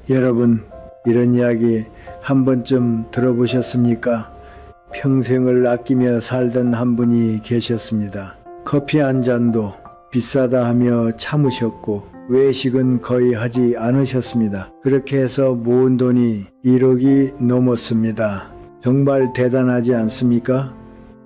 여러분, 이런 이야기 한 번쯤 들어보셨습니까? 평생을 아끼며 살던 한 분이 계셨습니다. 커피 한 잔도 비싸다 하며 참으셨고 외식은 거의 하지 않으셨습니다. 그렇게 해서 모은 돈이 1억이 넘었습니다. 정말 대단하지 않습니까?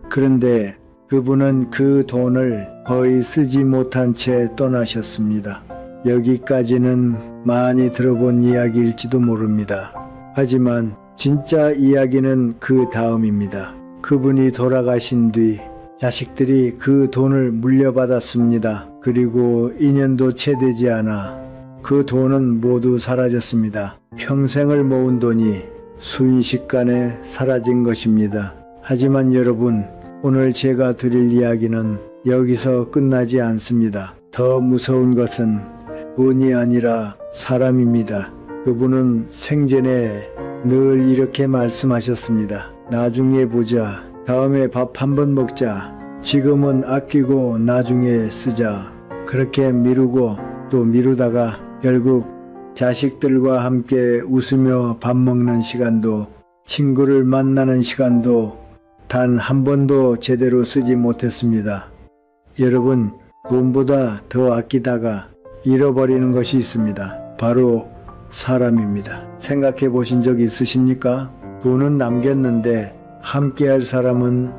그런데 그분은 그 돈을 거의 쓰지 못한 채 떠나셨습니다. 여기까지는 많이 들어본 이야기일지도 모릅니다. 하지만 진짜 이야기는 그 다음입니다. 그분이 돌아가신 뒤 자식들이 그 돈을 물려받았습니다. 그리고 2년도 채 되지 않아 그 돈은 모두 사라졌습니다. 평생을 모은 돈이 순식간에 사라진 것입니다. 하지만 여러분, 오늘 제가 드릴 이야기는 여기서 끝나지 않습니다. 더 무서운 것은 돈이 아니라 사람입니다. 그분은 생전에 늘 이렇게 말씀하셨습니다. 나중에 보자. 다음에 밥 한번 먹자. 지금은 아끼고 나중에 쓰자. 그렇게 미루고 또 미루다가 결국 자식들과 함께 웃으며 밥 먹는 시간도, 친구를 만나는 시간도 단 한 번도 제대로 쓰지 못했습니다. 여러분, 돈보다 더 아끼다가 잃어버리는 것이 있습니다. 바로 사람입니다. 생각해 보신 적 있으십니까? 돈은 남겼는데 함께할 사람은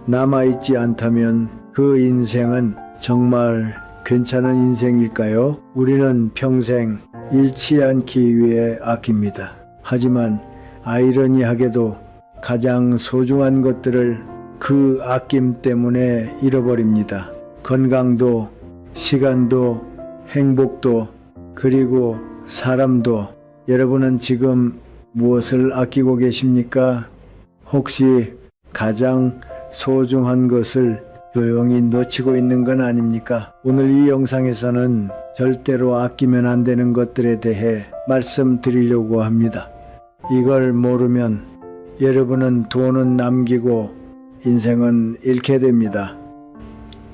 남아있지 않다면 그 인생은 정말 괜찮은 인생일까요? 우리는 평생 잃지 않기 위해 아낍니다. 하지만 아이러니하게도 가장 소중한 것들을 그 아낌 때문에 잃어버립니다. 건강도, 시간도, 행복도, 그리고 사람도. 여러분은 지금 무엇을 아끼고 계십니까? 혹시 가장 소중한 것을 조용히 놓치고 있는 건 아닙니까? 오늘 이 영상에서는 절대로 아끼면 안 되는 것들에 대해 말씀드리려고 합니다. 이걸 모르면 여러분은 돈은 남기고 인생은 잃게 됩니다.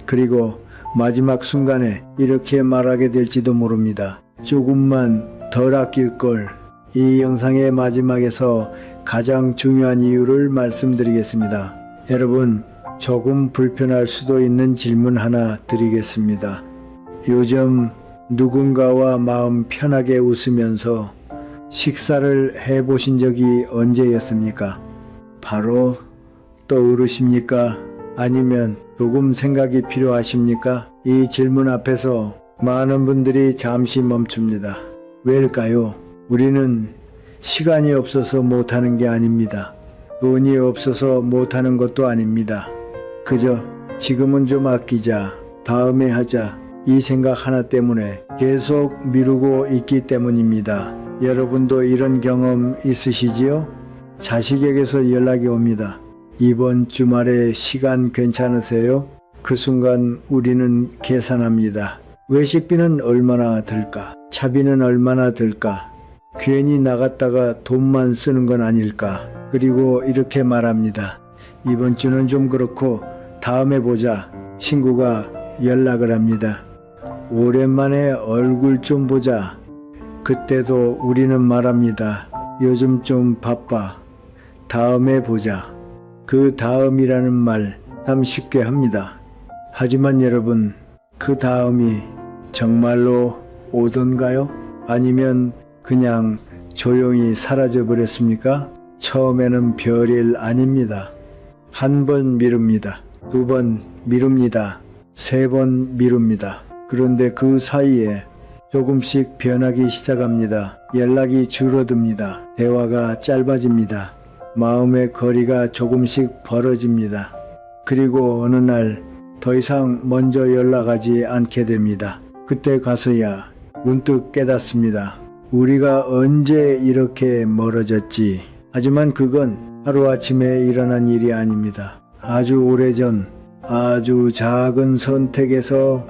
그리고 마지막 순간에 이렇게 말하게 될지도 모릅니다. 조금만 덜 아낄 걸. 이 영상의 마지막에서 가장 중요한 이유를 말씀드리겠습니다. 여러분, 조금 불편할 수도 있는 질문 하나 드리겠습니다. 요즘 누군가와 마음 편하게 웃으면서 식사를 해보신 적이 언제였습니까? 바로 떠오르십니까? 아니면 조금 생각이 필요하십니까? 이 질문 앞에서 많은 분들이 잠시 멈춥니다. 왜일까요? 우리는 시간이 없어서 못하는 게 아닙니다. 돈이 없어서 못하는 것도 아닙니다. 그저 지금은 좀 아끼자, 다음에 하자, 이 생각 하나 때문에 계속 미루고 있기 때문입니다. 여러분도 이런 경험 있으시지요? 자식에게서 연락이 옵니다. 이번 주말에 시간 괜찮으세요? 그 순간 우리는 계산합니다. 외식비는 얼마나 들까? 차비는 얼마나 들까? 괜히 나갔다가 돈만 쓰는 건 아닐까? 그리고 이렇게 말합니다. 이번 주는 좀 그렇고 다음에 보자. 친구가 연락을 합니다. 오랜만에 얼굴 좀 보자. 그때도 우리는 말합니다. 요즘 좀 바빠. 다음에 보자. 그 다음이라는 말 참 쉽게 합니다. 하지만 여러분, 그 다음이 정말로 오던가요? 아니면 그냥 조용히 사라져 버렸습니까? 처음에는 별일 아닙니다. 한 번 미룹니다. 2번 미룹니다. 3번 미룹니다. 그런데 그 사이에 조금씩 변하기 시작합니다. 연락이 줄어듭니다. 대화가 짧아집니다. 마음의 거리가 조금씩 벌어집니다. 그리고 어느 날 더 이상 먼저 연락하지 않게 됩니다. 그때 가서야 문득 깨닫습니다. 우리가 언제 이렇게 멀어졌지? 하지만 그건 하루아침에 일어난 일이 아닙니다. 아주 오래전 아주 작은 선택에서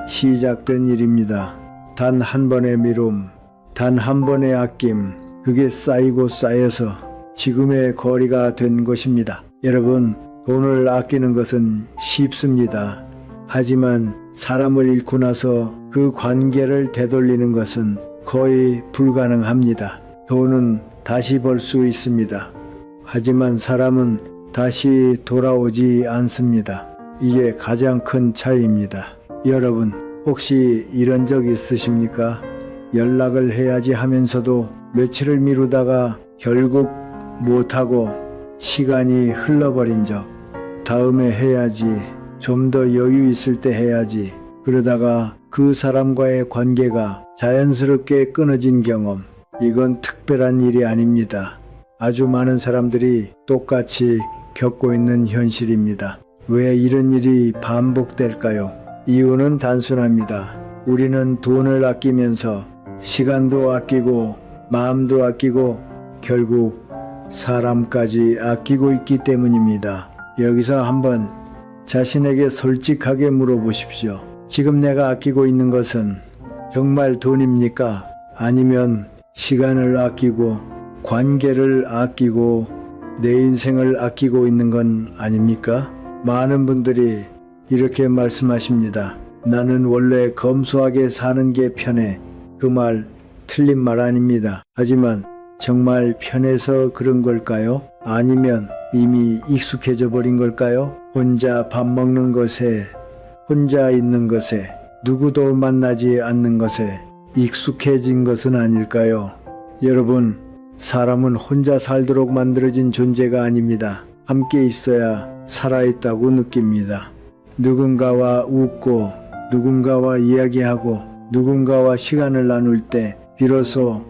시작된 일입니다. 단 한 번의 미움, 단 한 번의 아낌, 그게 쌓이고 쌓여서 지금의 거리가 된 것입니다. 여러분, 돈을 아끼는 것은 쉽습니다. 하지만 사람을 잃고 나서 그 관계를 되돌리는 것은 거의 불가능합니다. 돈은 다시 벌 수 있습니다. 하지만 사람은 다시 돌아오지 않습니다. 이게 가장 큰 차이입니다. 여러분, 혹시 이런 적 있으십니까? 연락을 해야지 하면서도 며칠을 미루다가 결국 못하고 시간이 흘러버린 적. 다음에 해야지, 좀 더 여유 있을 때 해야지. 그러다가 그 사람과의 관계가 자연스럽게 끊어진 경험. 이건 특별한 일이 아닙니다. 아주 많은 사람들이 똑같이 겪고 있는 현실입니다. 왜 이런 일이 반복될까요? 이유는 단순합니다. 우리는 돈을 아끼면서 시간도 아끼고 마음도 아끼고 결국 사람까지 아끼고 있기 때문입니다. 여기서 한번 자신에게 솔직하게 물어보십시오. 지금 내가 아끼고 있는 것은 정말 돈입니까? 아니면 시간을 아끼고 관계를 아끼고 내 인생을 아끼고 있는 건 아닙니까? 많은 분들이 이렇게 말씀하십니다. 나는 원래 검소하게 사는 게 편해. 그 말 틀린 말 아닙니다. 하지만 정말 편해서 그런 걸까요? 아니면 이미 익숙해져 버린 걸까요? 혼자 밥 먹는 것에, 혼자 있는 것에, 누구도 만나지 않는 것에 익숙해진 것은 아닐까요? 여러분, 사람은 혼자 살도록 만들어진 존재가 아닙니다. 함께 있어야 살아있다고 느낍니다. 누군가와 웃고 누군가와 이야기하고 누군가와 시간을 나눌 때 비로소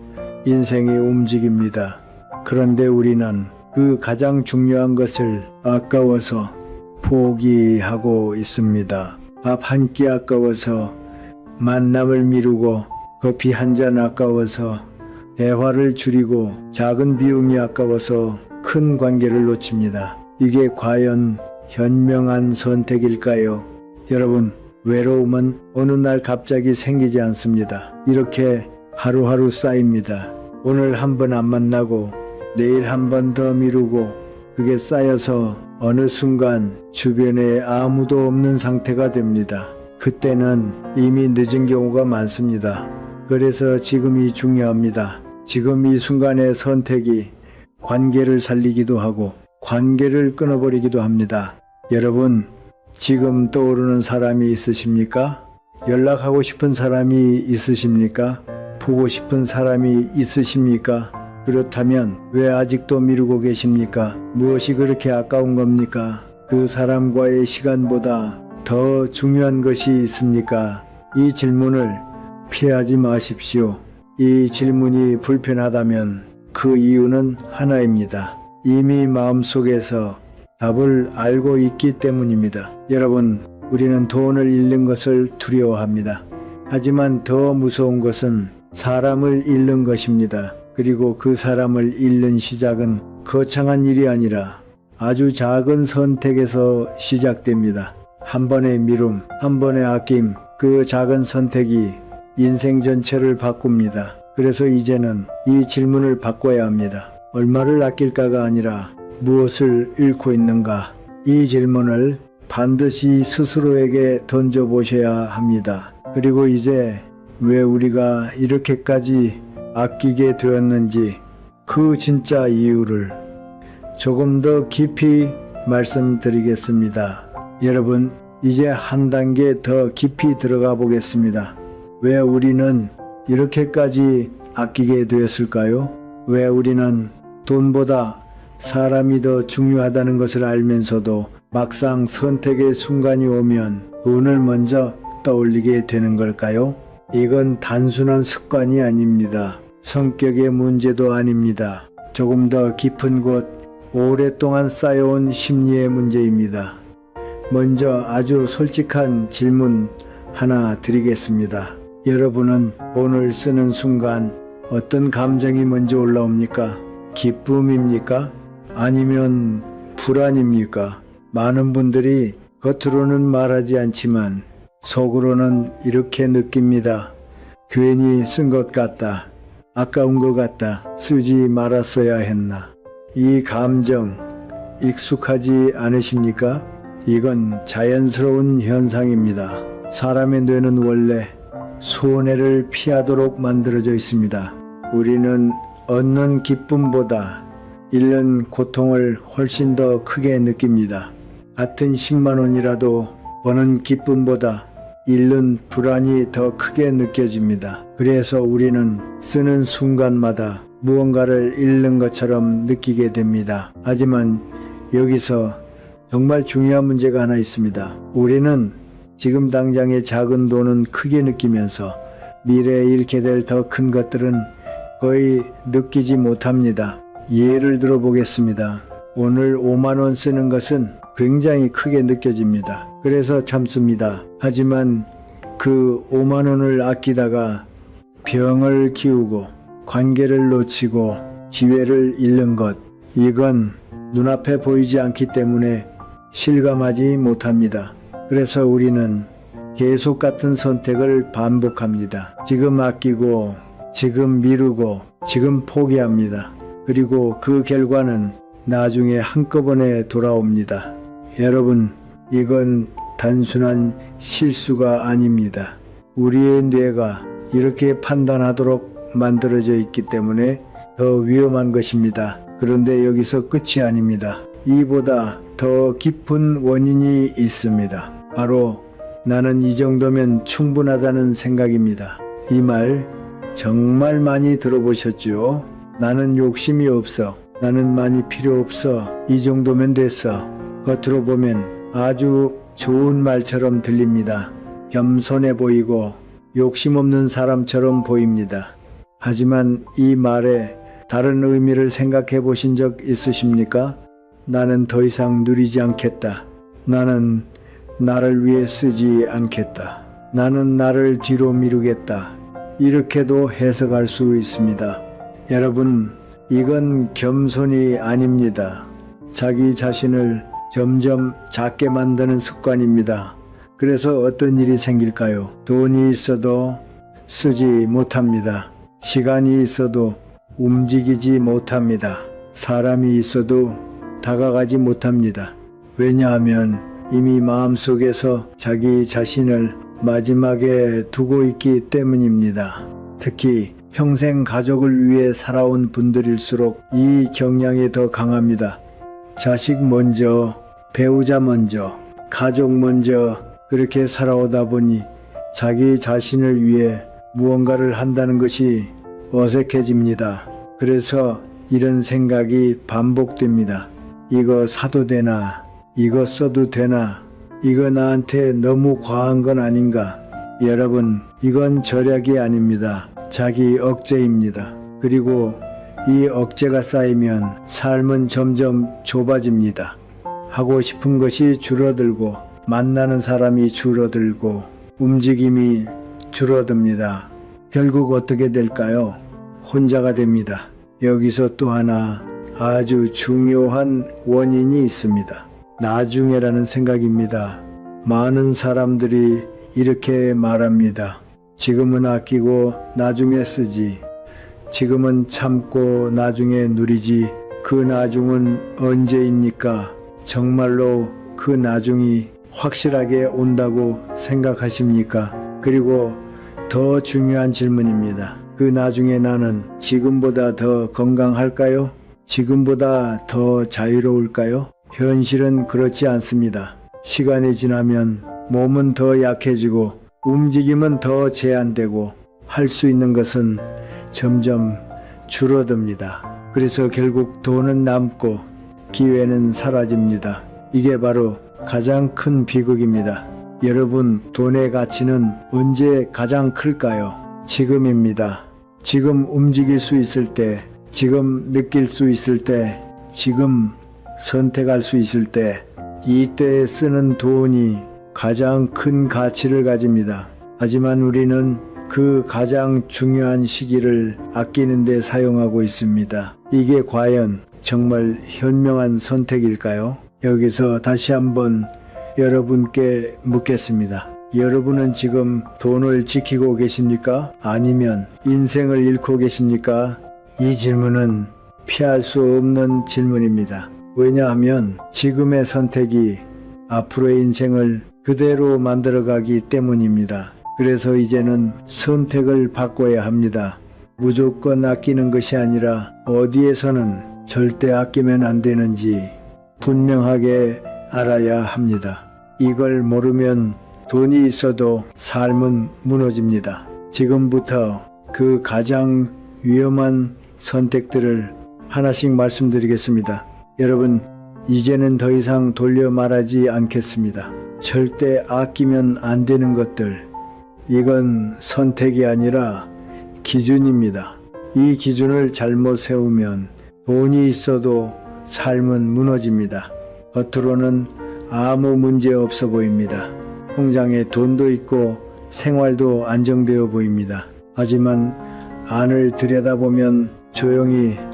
인생이 움직입니다. 그런데 우리는 그 가장 중요한 것을 아까워서 포기하고 있습니다. 밥 한 끼 아까워서 만남을 미루고 커피 한 잔 아까워서 대화를 줄이고 작은 비용이 아까워서 큰 관계를 놓칩니다. 이게 과연 현명한 선택일까요? 여러분, 외로움은 어느 날 갑자기 생기지 않습니다. 이렇게 하루하루 쌓입니다. 오늘 한 번 안 만나고 내일 한 번 더 미루고 그게 쌓여서 어느 순간 주변에 아무도 없는 상태가 됩니다. 그때는 이미 늦은 경우가 많습니다. 그래서 지금이 중요합니다. 지금 이 순간의 선택이 관계를 살리기도 하고 관계를 끊어버리기도 합니다. 여러분, 지금 떠오르는 사람이 있으십니까? 연락하고 싶은 사람이 있으십니까? 보고 싶은 사람이 있으십니까? 그렇다면 왜 아직도 미루고 계십니까? 무엇이 그렇게 아까운 겁니까? 그 사람과의 시간보다 더 중요한 것이 있습니까? 이 질문을 피하지 마십시오. 이 질문이 불편하다면 그 이유는 하나입니다. 이미 마음속에서 답을 알고 있기 때문입니다. 여러분, 우리는 돈을 잃는 것을 두려워합니다. 하지만 더 무서운 것은 사람을 잃는 것입니다. 그리고 그 사람을 잃는 시작은 거창한 일이 아니라 아주 작은 선택에서 시작됩니다. 한 번의 미움, 한 번의 아낌, 그 작은 선택이 인생 전체를 바꿉니다. 그래서 이제는 이 질문을 바꿔야 합니다. 얼마를 아낄까가 아니라 무엇을 잃고 있는가? 이 질문을 반드시 스스로에게 던져보셔야 합니다. 그리고 이제 왜 우리가 이렇게까지 아끼게 되었는지 그 진짜 이유를 조금 더 깊이 말씀드리겠습니다. 여러분, 이제 한 단계 더 깊이 들어가 보겠습니다. 왜 우리는 이렇게까지 아끼게 되었을까요? 왜 우리는 돈보다 사람이 더 중요하다는 것을 알면서도 막상 선택의 순간이 오면 돈을 먼저 떠올리게 되는 걸까요? 이건 단순한 습관이 아닙니다. 성격의 문제도 아닙니다. 조금 더 깊은 곳, 오랫동안 쌓여온 심리의 문제입니다. 먼저 아주 솔직한 질문 하나 드리겠습니다. 여러분은 돈을 쓰는 순간 어떤 감정이 먼저 올라옵니까? 기쁨입니까? 아니면 불안입니까? 많은 분들이 겉으로는 말하지 않지만 속으로는 이렇게 느낍니다. 괜히 쓴 것 같다. 아까운 것 같다. 쓰지 말았어야 했나. 이 감정 익숙하지 않으십니까? 이건 자연스러운 현상입니다. 사람의 뇌는 원래 손해를 피하도록 만들어져 있습니다. 우리는 얻는 기쁨보다 잃는 고통을 훨씬 더 크게 느낍니다. 같은 10만 원이라도 버는 기쁨보다 잃는 불안이 더 크게 느껴집니다. 그래서 우리는 쓰는 순간마다 무언가를 잃는 것처럼 느끼게 됩니다. 하지만 여기서 정말 중요한 문제가 하나 있습니다. 우리는 지금 당장의 작은 돈은 크게 느끼면서 미래에 잃게 될 더 큰 것들은 거의 느끼지 못합니다. 예를 들어 보겠습니다. 오늘 5만 원 쓰는 것은 굉장히 크게 느껴집니다. 그래서 참습니다. 하지만 그 5만 원을 아끼다가 병을 키우고 관계를 놓치고 기회를 잃는 것, 이건 눈앞에 보이지 않기 때문에 실감하지 못합니다. 그래서 우리는 계속 같은 선택을 반복합니다. 지금 아끼고, 지금 미루고, 지금 포기합니다. 그리고 그 결과는 나중에 한꺼번에 돌아옵니다. 여러분, 이건 단순한 실수가 아닙니다. 우리의 뇌가 이렇게 판단하도록 만들어져 있기 때문에 더 위험한 것입니다. 그런데 여기서 끝이 아닙니다. 이보다 더 깊은 원인이 있습니다. 바로 나는 이 정도면 충분하다는 생각입니다. 이 말 정말 많이 들어보셨죠? 나는 욕심이 없어. 나는 많이 필요 없어. 이 정도면 됐어. 겉으로 보면 아주 좋은 말처럼 들립니다. 겸손해 보이고 욕심 없는 사람처럼 보입니다. 하지만 이 말에 다른 의미를 생각해 보신 적 있으십니까? 나는 더 이상 누리지 않겠다. 나는 나를 위해 쓰지 않겠다. 나는 나를 뒤로 미루겠다. 이렇게도 해석할 수 있습니다. 여러분, 이건 겸손이 아닙니다. 자기 자신을 점점 작게 만드는 습관입니다. 그래서 어떤 일이 생길까요? 돈이 있어도 쓰지 못합니다. 시간이 있어도 움직이지 못합니다. 사람이 있어도 다가가지 못합니다. 왜냐하면 이미 마음속에서 자기 자신을 마지막에 두고 있기 때문입니다. 특히 평생 가족을 위해 살아온 분들일수록 이 경향이 더 강합니다. 자식 먼저, 배우자 먼저, 가족 먼저 그렇게 살아오다 보니 자기 자신을 위해 무언가를 한다는 것이 어색해집니다. 그래서 이런 생각이 반복됩니다. 이거 사도 되나? 이거 써도 되나? 이거 나한테 너무 과한 건 아닌가? 여러분, 이건 절약이 아닙니다. 자기 억제입니다. 그리고 이 억제가 쌓이면 삶은 점점 좁아집니다. 하고 싶은 것이 줄어들고 만나는 사람이 줄어들고 움직임이 줄어듭니다. 결국 어떻게 될까요? 혼자가 됩니다. 여기서 또 하나 아주 중요한 원인이 있습니다. 나중에라는 생각입니다. 많은 사람들이 이렇게 말합니다. 지금은 아끼고 나중에 쓰지. 지금은 참고 나중에 누리지. 그 나중은 언제입니까? 정말로 그 나중이 확실하게 온다고 생각하십니까? 그리고 더 중요한 질문입니다. 그 나중에 나는 지금보다 더 건강할까요? 지금보다 더 자유로울까요? 현실은 그렇지 않습니다. 시간이 지나면 몸은 더 약해지고 움직임은 더 제한되고 할 수 있는 것은 점점 줄어듭니다. 그래서 결국 돈은 남고 기회는 사라집니다. 이게 바로 가장 큰 비극입니다. 여러분, 돈의 가치는 언제 가장 클까요? 지금입니다. 지금 움직일 수 있을 때, 지금 느낄 수 있을 때, 지금 선택할 수 있을 때, 이때 쓰는 돈이 가장 큰 가치를 가집니다. 하지만 우리는 그 가장 중요한 시기를 아끼는 데 사용하고 있습니다. 이게 과연 정말 현명한 선택일까요? 여기서 다시 한번 여러분께 묻겠습니다. 여러분은 지금 돈을 지키고 계십니까? 아니면 인생을 잃고 계십니까? 이 질문은 피할 수 없는 질문입니다. 왜냐하면 지금의 선택이 앞으로의 인생을 그대로 만들어가기 때문입니다. 그래서 이제는 선택을 바꿔야 합니다. 무조건 아끼는 것이 아니라 어디에서는 절대 아끼면 안 되는지 분명하게 알아야 합니다. 이걸 모르면 돈이 있어도 삶은 무너집니다. 지금부터 그 가장 위험한 선택들을 하나씩 말씀드리겠습니다. 여러분, 이제는 더 이상 돌려 말하지 않겠습니다. 절대 아끼면 안 되는 것들, 이건 선택이 아니라 기준입니다. 이 기준을 잘못 세우면 돈이 있어도 삶은 무너집니다. 겉으로는 아무 문제 없어 보입니다. 통장에 돈도 있고 생활도 안정되어 보입니다. 하지만 안을 들여다보면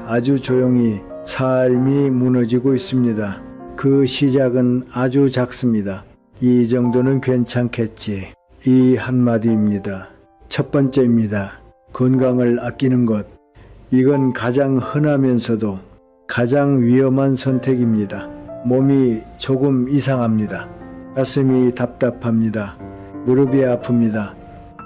아주 조용히 삶이 무너지고 있습니다. 그 시작은 아주 작습니다. 이 정도는 괜찮겠지. 이 한마디입니다. 첫 번째입니다. 건강을 아끼는 것. 이건 가장 흔하면서도 가장 위험한 선택입니다. 몸이 조금 이상합니다. 가슴이 답답합니다. 무릎이 아픕니다.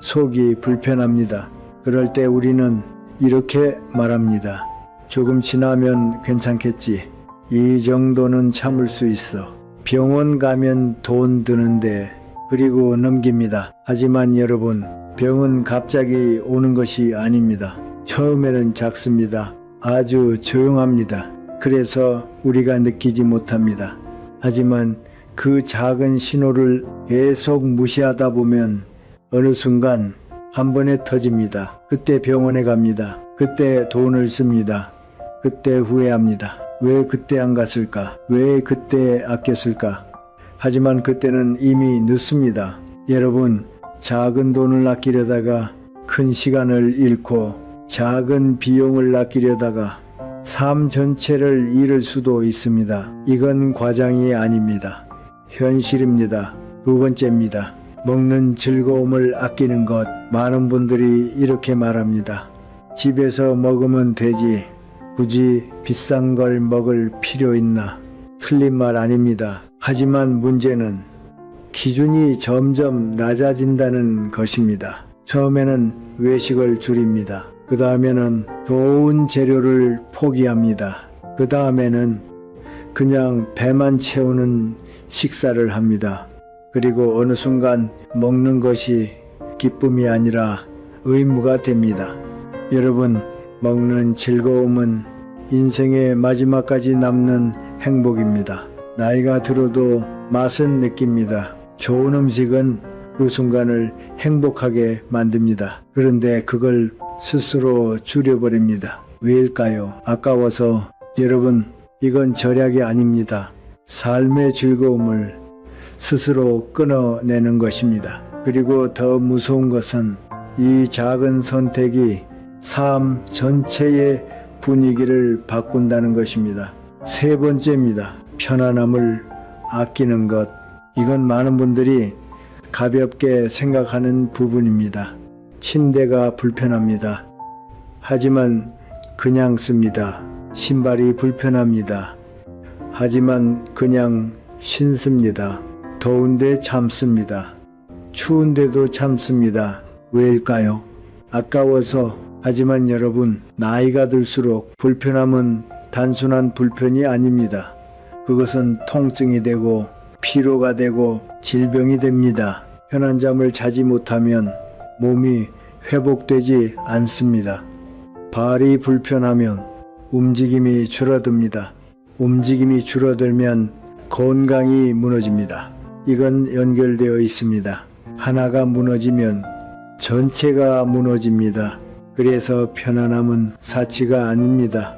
속이 불편합니다. 그럴 때 우리는 이렇게 말합니다. 조금 지나면 괜찮겠지. 이 정도는 참을 수 있어. 병원 가면 돈 드는데 그리고 넘깁니다. 하지만 여러분, 병은 갑자기 오는 것이 아닙니다. 처음에는 작습니다. 아주 조용합니다. 그래서 우리가 느끼지 못합니다. 하지만 그 작은 신호를 계속 무시하다 보면 어느 순간 한 번에 터집니다. 그때 병원에 갑니다. 그때 돈을 씁니다. 그때 후회합니다. 왜 그때 안 갔을까? 왜 그때 아꼈을까? 하지만 그때는 이미 늦습니다. 여러분, 작은 돈을 아끼려다가 큰 시간을 잃고 작은 비용을 아끼려다가 삶 전체를 잃을 수도 있습니다. 이건 과장이 아닙니다. 현실입니다. 두 번째입니다. 먹는 즐거움을 아끼는 것. 많은 분들이 이렇게 말합니다. 집에서 먹으면 되지. 굳이 비싼 걸 먹을 필요 있나? 틀린 말 아닙니다. 하지만 문제는 기준이 점점 낮아진다는 것입니다. 처음에는 외식을 줄입니다. 그 다음에는 좋은 재료를 포기합니다. 그 다음에는 그냥 배만 채우는 식사를 합니다. 그리고 어느 순간 먹는 것이 기쁨이 아니라 의무가 됩니다. 여러분, 먹는 즐거움은 인생의 마지막까지 남는 행복입니다. 나이가 들어도 맛은 느낍니다. 좋은 음식은 그 순간을 행복하게 만듭니다. 그런데 그걸 스스로 줄여버립니다. 왜일까요? 아까워서. 여러분, 이건 절약이 아닙니다. 삶의 즐거움을 스스로 끊어내는 것입니다. 그리고 더 무서운 것은 이 작은 선택이 삶 전체의 분위기를 바꾼다는 것입니다. 세 번째입니다. 편안함을 아끼는 것. 이건 많은 분들이 가볍게 생각하는 부분입니다. 침대가 불편합니다. 하지만 그냥 씁니다. 신발이 불편합니다. 하지만 그냥 신습니다. 더운데 참습니다. 추운데도 참습니다. 왜일까요? 아까워서. 하지만 여러분, 나이가 들수록 불편함은 단순한 불편이 아닙니다. 그것은 통증이 되고 피로가 되고 질병이 됩니다. 편한 잠을 자지 못하면 몸이 회복되지 않습니다. 발이 불편하면 움직임이 줄어듭니다. 움직임이 줄어들면 건강이 무너집니다. 이건 연결되어 있습니다. 하나가 무너지면 전체가 무너집니다. 그래서 편안함은 사치가 아닙니다.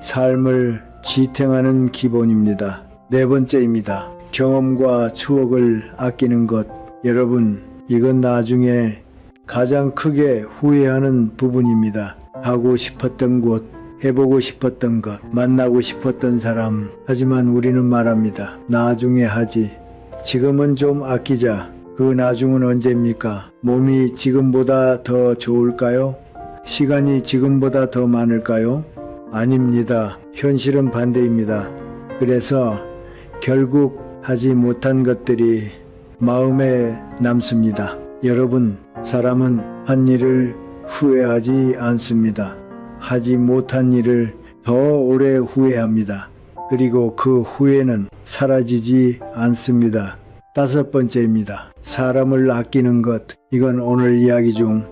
삶을 지탱하는 기본입니다. 네 번째입니다. 경험과 추억을 아끼는 것. 여러분, 이건 나중에 가장 크게 후회하는 부분입니다. 가고 싶었던 곳, 해보고 싶었던 것, 만나고 싶었던 사람. 하지만 우리는 말합니다. 나중에 하지. 지금은 좀 아끼자. 그 나중은 언제입니까? 몸이 지금보다 더 좋을까요? 시간이 지금보다 더 많을까요? 아닙니다. 현실은 반대입니다. 그래서 결국 하지 못한 것들이 마음에 남습니다. 여러분, 사람은 한 일을 후회하지 않습니다. 하지 못한 일을 더 오래 후회합니다. 그리고 그 후회는 사라지지 않습니다. 5번째입니다. 사람을 아끼는 것. 이건 오늘 이야기 중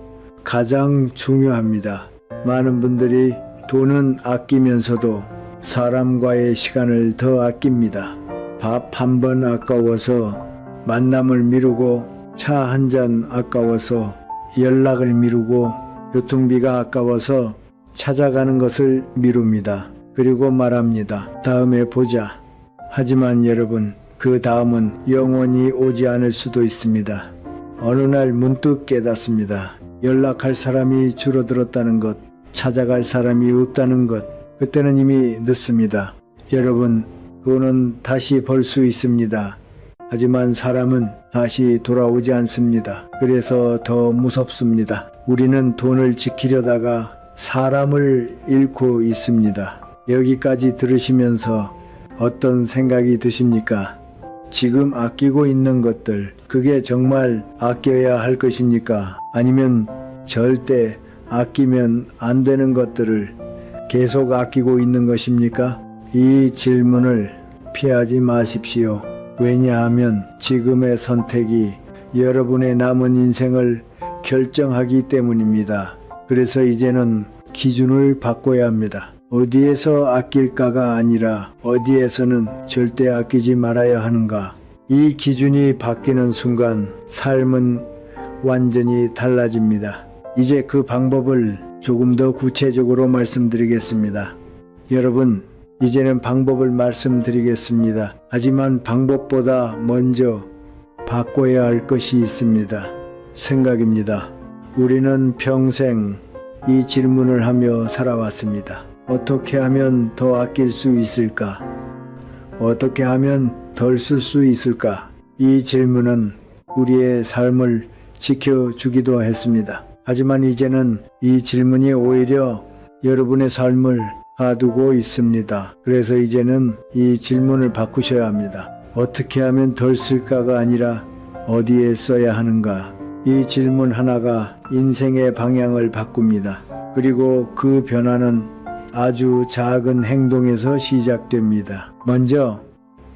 가장 중요합니다. 많은 분들이 돈은 아끼면서도 사람과의 시간을 더 아낍니다. 밥 한 번 아까워서 만남을 미루고, 차 한 잔 아까워서 연락을 미루고, 교통비가 아까워서 찾아가는 것을 미룹니다. 그리고 말합니다. 다음에 보자. 하지만 여러분, 그 다음은 영원히 오지 않을 수도 있습니다. 어느 날 문득 깨닫습니다. 연락할 사람이 줄어들었다는 것, 찾아갈 사람이 없다는 것. 그때는 이미 늦습니다. 여러분, 돈은 다시 벌 수 있습니다. 하지만 사람은 다시 돌아오지 않습니다. 그래서 더 무섭습니다. 우리는 돈을 지키려다가 사람을 잃고 있습니다. 여기까지 들으시면서 어떤 생각이 드십니까? 지금 아끼고 있는 것들, 그게 정말 아껴야 할 것입니까? 아니면 절대 아끼면 안 되는 것들을 계속 아끼고 있는 것입니까? 이 질문을 피하지 마십시오. 왜냐하면 지금의 선택이 여러분의 남은 인생을 결정하기 때문입니다. 그래서 이제는 기준을 바꿔야 합니다. 어디에서 아낄까가 아니라 어디에서는 절대 아끼지 말아야 하는가. 이 기준이 바뀌는 순간 삶은 완전히 달라집니다. 이제 그 방법을 조금 더 구체적으로 말씀드리겠습니다. 여러분, 이제는 방법을 말씀드리겠습니다. 하지만 방법보다 먼저 바꿔야 할 것이 있습니다. 생각입니다. 우리는 평생 이 질문을 하며 살아왔습니다. 어떻게 하면 더 아낄 수 있을까? 어떻게 하면 덜 쓸 수 있을까? 이 질문은 우리의 삶을 지켜주기도 했습니다. 하지만 이제는 이 질문이 오히려 여러분의 삶을 가두고 있습니다. 그래서 이제는 이 질문을 바꾸셔야 합니다. 어떻게 하면 덜 쓸까가 아니라 어디에 써야 하는가? 이 질문 하나가 인생의 방향을 바꿉니다. 그리고 그 변화는 아주 작은 행동에서 시작됩니다. 먼저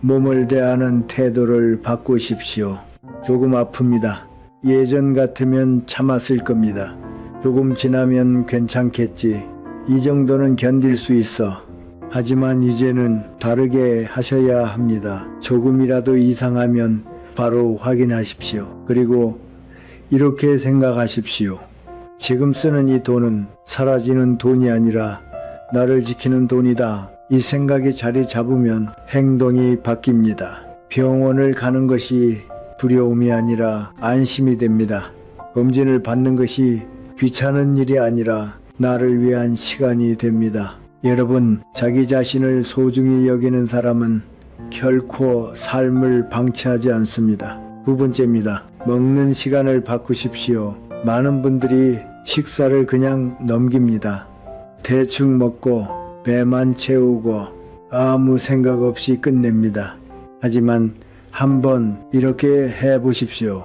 몸을 대하는 태도를 바꾸십시오. 조금 아픕니다. 예전 같으면 참았을 겁니다. 조금 지나면 괜찮겠지. 이 정도는 견딜 수 있어. 하지만 이제는 다르게 하셔야 합니다. 조금이라도 이상하면 바로 확인하십시오. 그리고 이렇게 생각하십시오. 지금 쓰는 이 돈은 사라지는 돈이 아니라 나를 지키는 돈이다. 이 생각이 자리 잡으면 행동이 바뀝니다. 병원을 가는 것이 두려움이 아니라 안심이 됩니다. 검진을 받는 것이 귀찮은 일이 아니라 나를 위한 시간이 됩니다. 여러분, 자기 자신을 소중히 여기는 사람은 결코 삶을 방치하지 않습니다. 2번째입니다. 먹는 시간을 바꾸십시오. 많은 분들이 식사를 그냥 넘깁니다. 대충 먹고 배만 채우고 아무 생각 없이 끝냅니다. 하지만 한번 이렇게 해보십시오.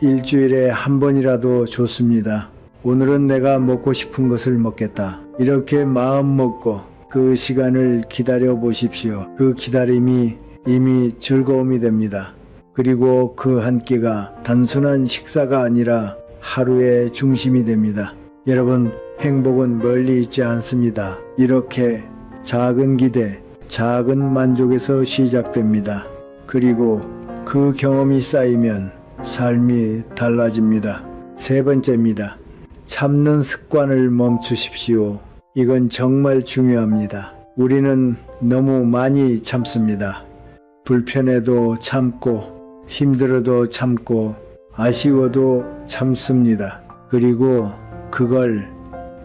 일주일에 한 번이라도 좋습니다. 오늘은 내가 먹고 싶은 것을 먹겠다. 이렇게 마음 먹고 그 시간을 기다려 보십시오. 그 기다림이 이미 즐거움이 됩니다. 그리고 그 한 끼가 단순한 식사가 아니라 하루의 중심이 됩니다. 여러분, 행복은 멀리 있지 않습니다. 이렇게 작은 기대, 작은 만족에서 시작됩니다. 그리고 그 경험이 쌓이면 삶이 달라집니다. 3번째입니다. 참는 습관을 멈추십시오. 이건 정말 중요합니다. 우리는 너무 많이 참습니다. 불편해도 참고, 힘들어도 참고, 아쉬워도 참습니다. 그리고 그걸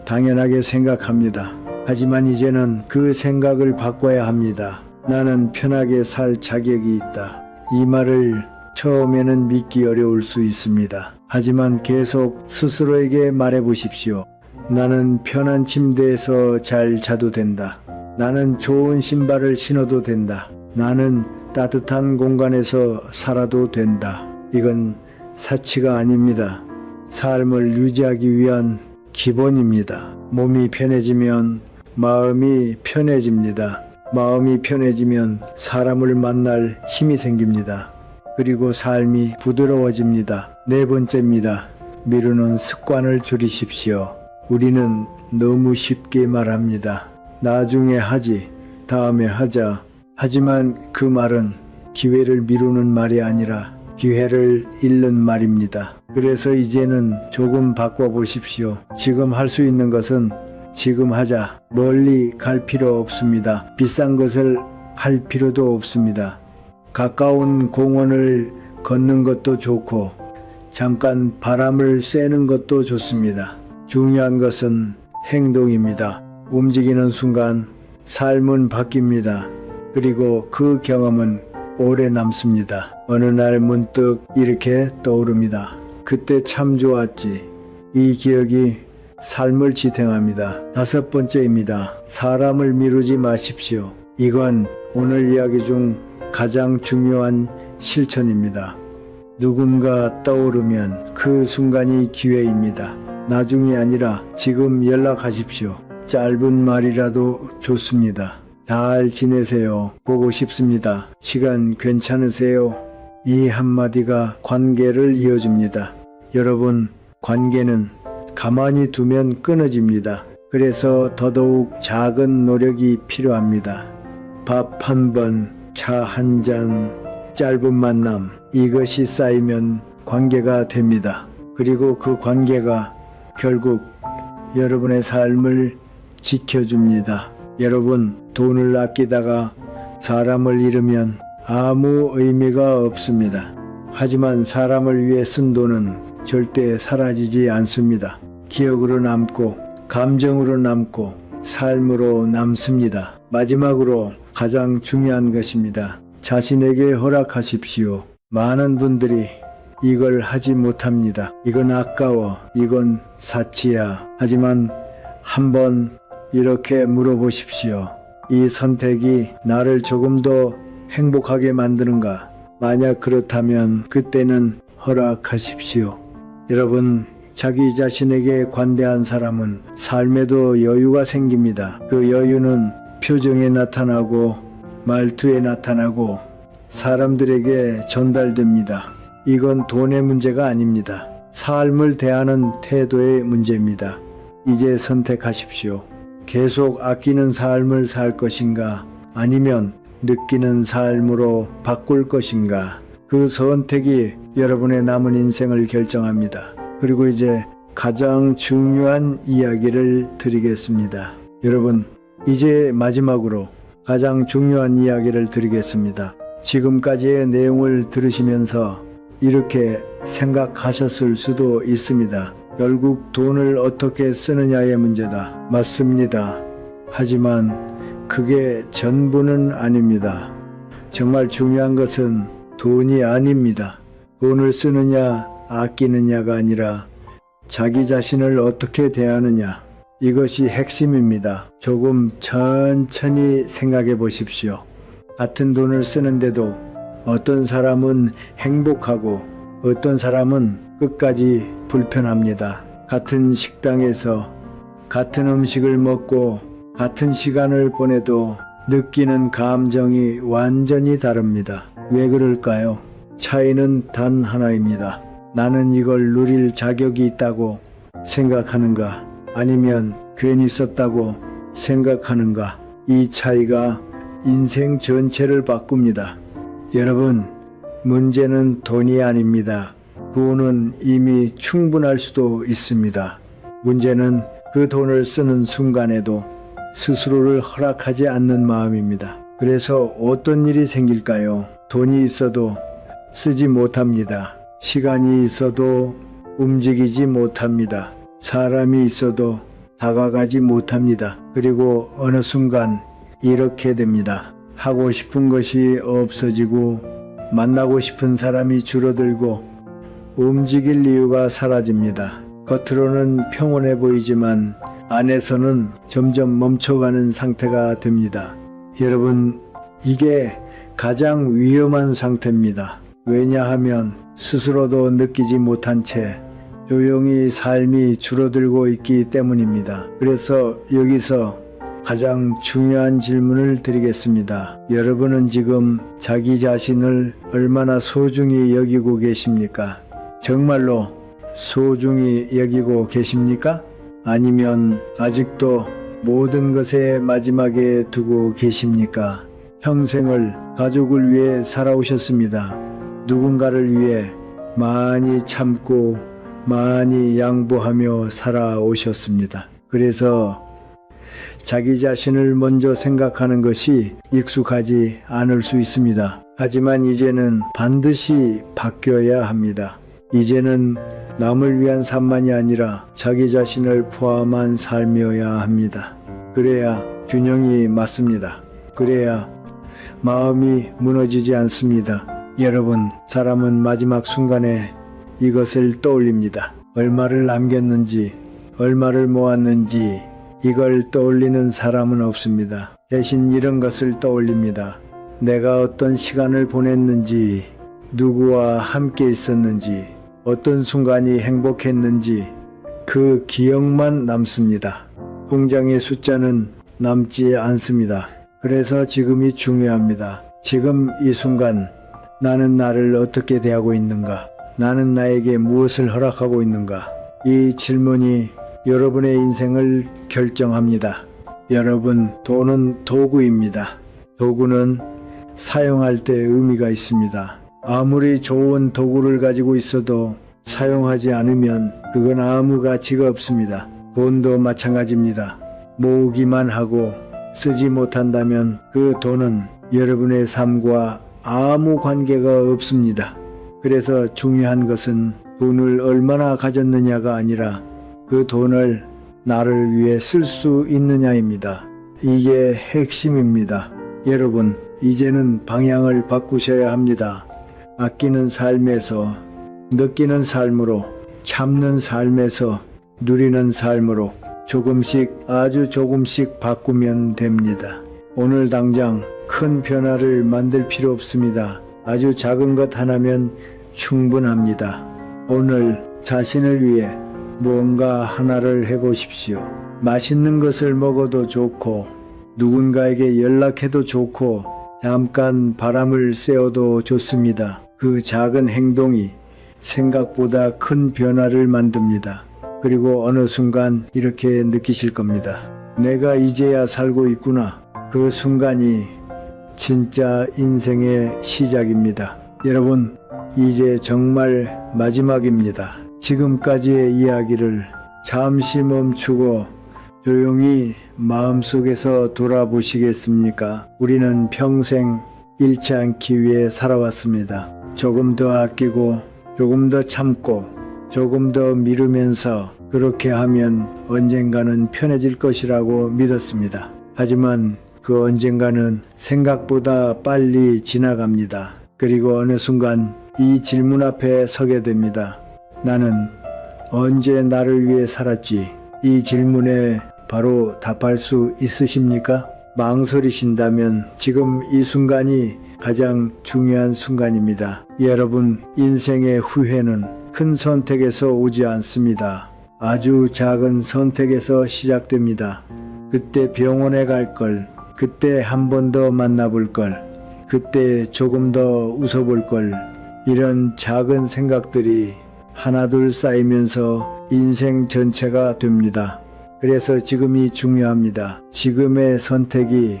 당연하게 생각합니다. 하지만 이제는 그 생각을 바꿔야 합니다. 나는 편하게 살 자격이 있다. 이 말을 처음에는 믿기 어려울 수 있습니다. 하지만 계속 스스로에게 말해보십시오. 나는 편한 침대에서 잘 자도 된다. 나는 좋은 신발을 신어도 된다. 나는 따뜻한 공간에서 살아도 된다. 이건 사치가 아닙니다. 삶을 유지하기 위한 기본입니다. 몸이 편해지면 마음이 편해집니다. 마음이 편해지면 사람을 만날 힘이 생깁니다. 그리고 삶이 부드러워집니다. 네 번째입니다. 미루는 습관을 줄이십시오. 우리는 너무 쉽게 말합니다. 나중에 하지, 다음에 하자. 하지만 그 말은 기회를 미루는 말이 아니라 기회를 잃는 말입니다. 그래서 이제는 조금 바꿔보십시오. 지금 할 수 있는 것은 지금 하자. 멀리 갈 필요 없습니다. 비싼 것을 할 필요도 없습니다. 가까운 공원을 걷는 것도 좋고 잠깐 바람을 쐬는 것도 좋습니다. 중요한 것은 행동입니다. 움직이는 순간 삶은 바뀝니다. 그리고 그 경험은 오래 남습니다. 어느 날 문득 이렇게 떠오릅니다. 그때 참 좋았지. 이 기억이 삶을 지탱합니다. 다섯 번째입니다. 사람을 미루지 마십시오. 이건 오늘 이야기 중 가장 중요한 실천입니다. 누군가 떠오르면 그 순간이 기회입니다. 나중이 아니라 지금 연락하십시오. 짧은 말이라도 좋습니다. 잘 지내세요. 보고 싶습니다. 시간 괜찮으세요? 이 한마디가 관계를 이어줍니다. 여러분, 관계는 가만히 두면 끊어집니다. 그래서 더더욱 작은 노력이 필요합니다. 밥 한 번, 차 한 잔, 짧은 만남, 이것이 쌓이면 관계가 됩니다. 그리고 그 관계가 결국 여러분의 삶을 지켜줍니다. 여러분, 돈을 아끼다가 사람을 잃으면 아무 의미가 없습니다. 하지만 사람을 위해 쓴 돈은 절대 사라지지 않습니다. 기억으로 남고 감정으로 남고 삶으로 남습니다. 마지막으로 가장 중요한 것입니다. 자신에게 허락하십시오. 많은 분들이 이걸 하지 못합니다. 이건 아까워. 이건 사치야. 하지만 한번 이렇게 물어보십시오. 이 선택이 나를 조금 더 행복하게 만드는가? 만약 그렇다면 그때는 허락하십시오. 여러분, 자기 자신에게 관대한 사람은 삶에도 여유가 생깁니다. 그 여유는 표정에 나타나고 말투에 나타나고 사람들에게 전달됩니다. 이건 돈의 문제가 아닙니다. 삶을 대하는 태도의 문제입니다. 이제 선택하십시오. 계속 아끼는 삶을 살 것인가? 아니면 느끼는 삶으로 바꿀 것인가? 그 선택이 여러분의 남은 인생을 결정합니다. 그리고 이제 가장 중요한 이야기를 드리겠습니다. 여러분, 이제 마지막으로 가장 중요한 이야기를 드리겠습니다. 지금까지의 내용을 들으시면서 이렇게 생각하셨을 수도 있습니다. 결국 돈을 어떻게 쓰느냐의 문제다. 맞습니다. 하지만 그게 전부는 아닙니다. 정말 중요한 것은 돈이 아닙니다. 돈을 쓰느냐 아끼느냐가 아니라 자기 자신을 어떻게 대하느냐, 이것이 핵심입니다. 조금 천천히 생각해 보십시오. 같은 돈을 쓰는데도 어떤 사람은 행복하고 어떤 사람은 끝까지 불편합니다. 같은 식당에서 같은 음식을 먹고 같은 시간을 보내도 느끼는 감정이 완전히 다릅니다. 왜 그럴까요? 차이는 단 하나입니다. 나는 이걸 누릴 자격이 있다고 생각하는가? 아니면 괜히 썼다고 생각하는가? 이 차이가 인생 전체를 바꿉니다. 여러분, 문제는 돈이 아닙니다. 돈은 이미 충분할 수도 있습니다. 문제는 그 돈을 쓰는 순간에도 스스로를 허락하지 않는 마음입니다. 그래서 어떤 일이 생길까요? 돈이 있어도 쓰지 못합니다. 시간이 있어도 움직이지 못합니다. 사람이 있어도 다가가지 못합니다. 그리고 어느 순간 이렇게 됩니다. 하고 싶은 것이 없어지고 만나고 싶은 사람이 줄어들고 움직일 이유가 사라집니다. 겉으로는 평온해 보이지만 안에서는 점점 멈춰가는 상태가 됩니다. 여러분, 이게 가장 위험한 상태입니다. 왜냐하면 스스로도 느끼지 못한 채 조용히 삶이 줄어들고 있기 때문입니다. 그래서 여기서 가장 중요한 질문을 드리겠습니다. 여러분은 지금 자기 자신을 얼마나 소중히 여기고 계십니까? 정말로 소중히 여기고 계십니까? 아니면 아직도 모든 것의 마지막에 두고 계십니까? 평생을 가족을 위해 살아오셨습니다. 누군가를 위해 많이 참고 많이 양보하며 살아오셨습니다. 그래서 자기 자신을 먼저 생각하는 것이 익숙하지 않을 수 있습니다. 하지만 이제는 반드시 바뀌어야 합니다. 이제는 남을 위한 삶만이 아니라 자기 자신을 포함한 삶이어야 합니다. 그래야 균형이 맞습니다. 그래야 마음이 무너지지 않습니다. 여러분, 사람은 마지막 순간에 이것을 떠올립니다. 얼마를 남겼는지, 얼마를 모았는지 이걸 떠올리는 사람은 없습니다. 대신 이런 것을 떠올립니다. 내가 어떤 시간을 보냈는지, 누구와 함께 있었는지, 어떤 순간이 행복했는지 그 기억만 남습니다. 통장의 숫자는 남지 않습니다. 그래서 지금이 중요합니다. 지금 이 순간 나는 나를 어떻게 대하고 있는가? 나는 나에게 무엇을 허락하고 있는가? 이 질문이 여러분의 인생을 결정합니다. 여러분, 돈은 도구입니다. 도구는 사용할 때 의미가 있습니다. 아무리 좋은 도구를 가지고 있어도 사용하지 않으면 그건 아무 가치가 없습니다. 돈도 마찬가지입니다. 모으기만 하고 쓰지 못한다면 그 돈은 여러분의 삶과 아무 관계가 없습니다. 그래서 중요한 것은 돈을 얼마나 가졌느냐가 아니라 그 돈을 나를 위해 쓸 수 있느냐입니다. 이게 핵심입니다. 여러분, 이제는 방향을 바꾸셔야 합니다. 아끼는 삶에서 느끼는 삶으로, 참는 삶에서 누리는 삶으로 조금씩, 아주 조금씩 바꾸면 됩니다. 오늘 당장 큰 변화를 만들 필요 없습니다. 아주 작은 것 하나면 충분합니다. 오늘 자신을 위해 무언가 하나를 해보십시오. 맛있는 것을 먹어도 좋고, 누군가에게 연락해도 좋고, 잠깐 바람을 쐬어도 좋습니다. 그 작은 행동이 생각보다 큰 변화를 만듭니다. 그리고 어느 순간 이렇게 느끼실 겁니다. 내가 이제야 살고 있구나. 그 순간이 진짜 인생의 시작입니다. 여러분, 이제 정말 마지막입니다. 지금까지의 이야기를 잠시 멈추고 조용히 마음속에서 돌아보시겠습니까? 우리는 평생 잃지 않기 위해 살아왔습니다. 조금 더 아끼고, 조금 더 참고, 조금 더 미루면서 그렇게 하면 언젠가는 편해질 것이라고 믿었습니다. 하지만 그 언젠가는 생각보다 빨리 지나갑니다. 그리고 어느 순간 이 질문 앞에 서게 됩니다. 나는 언제 나를 위해 살았지? 이 질문에 바로 답할 수 있으십니까? 망설이신다면 지금 이 순간이 가장 중요한 순간입니다. 여러분, 인생의 후회는 큰 선택에서 오지 않습니다. 아주 작은 선택에서 시작됩니다. 그때 병원에 갈 걸, 그때 한 번 더 만나볼 걸, 그때 조금 더 웃어볼 걸, 이런 작은 생각들이 하나둘 쌓이면서 인생 전체가 됩니다. 그래서 지금이 중요합니다. 지금의 선택이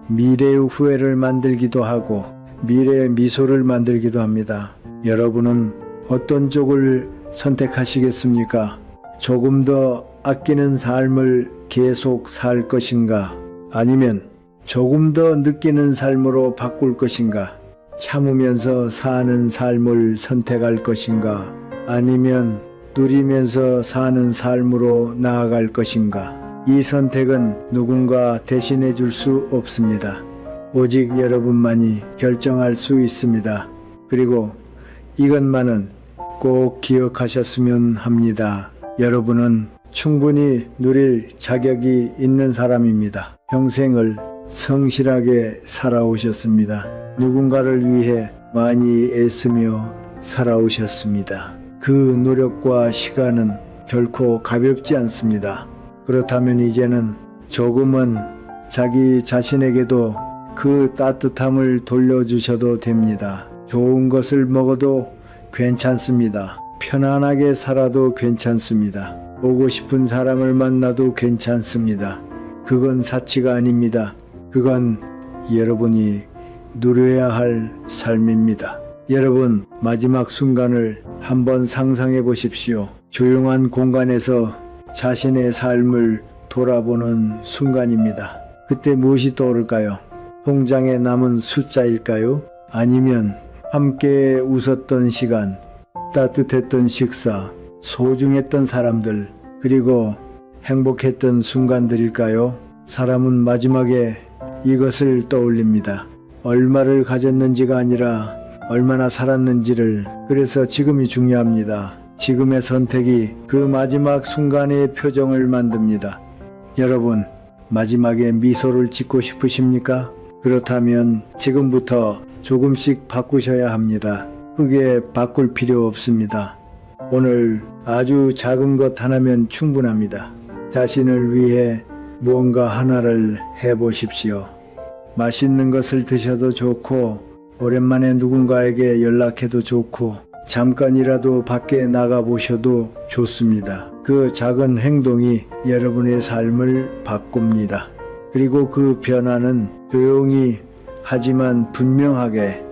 미래의 후회를 만들기도 하고 미래의 미소를 만들기도 합니다. 여러분은 어떤 쪽을 선택하시겠습니까? 조금 더 아끼는 삶을 계속 살 것인가? 아니면 조금 더 느끼는 삶으로 바꿀 것인가? 참으면서 사는 삶을 선택할 것인가? 아니면 누리면서 사는 삶으로 나아갈 것인가? 이 선택은 누군가 대신해 줄 수 없습니다. 오직 여러분만이 결정할 수 있습니다. 그리고 이것만은 꼭 기억하셨으면 합니다. 여러분은 충분히 누릴 자격이 있는 사람입니다. 평생을 성실하게 살아오셨습니다. 누군가를 위해 많이 애쓰며 살아오셨습니다. 그 노력과 시간은 결코 가볍지 않습니다. 그렇다면 이제는 조금은 자기 자신에게도 그 따뜻함을 돌려주셔도 됩니다. 좋은 것을 먹어도 괜찮습니다. 편안하게 살아도 괜찮습니다. 보고 싶은 사람을 만나도 괜찮습니다. 그건 사치가 아닙니다. 그건 여러분이 누려야 할 삶입니다. 여러분, 마지막 순간을 한번 상상해 보십시오. 조용한 공간에서 자신의 삶을 돌아보는 순간입니다. 그때 무엇이 떠오를까요? 통장에 남은 숫자일까요? 아니면 함께 웃었던 시간, 따뜻했던 식사, 소중했던 사람들, 그리고 행복했던 순간들일까요? 사람은 마지막에 이것을 떠올립니다. 얼마를 가졌는지가 아니라 얼마나 살았는지를. 그래서 지금이 중요합니다. 지금의 선택이 그 마지막 순간의 표정을 만듭니다. 여러분, 마지막에 미소를 짓고 싶으십니까? 그렇다면 지금부터 조금씩 바꾸셔야 합니다. 크게 바꿀 필요 없습니다. 오늘 아주 작은 것 하나면 충분합니다. 자신을 위해 무언가 하나를 해보십시오. 맛있는 것을 드셔도 좋고, 오랜만에 누군가에게 연락해도 좋고, 잠깐이라도 밖에 나가보셔도 좋습니다. 그 작은 행동이 여러분의 삶을 바꿉니다. 그리고 그 변화는 조용히 하지만 분명하게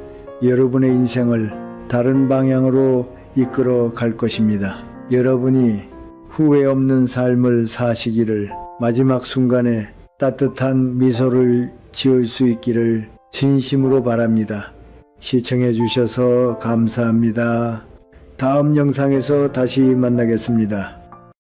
여러분의 인생을 다른 방향으로 이끌어 갈 것입니다. 여러분이 후회 없는 삶을 사시기를, 마지막 순간에 따뜻한 미소를 지을 수 있기를 진심으로 바랍니다. 시청해 주셔서 감사합니다. 다음 영상에서 다시 만나겠습니다.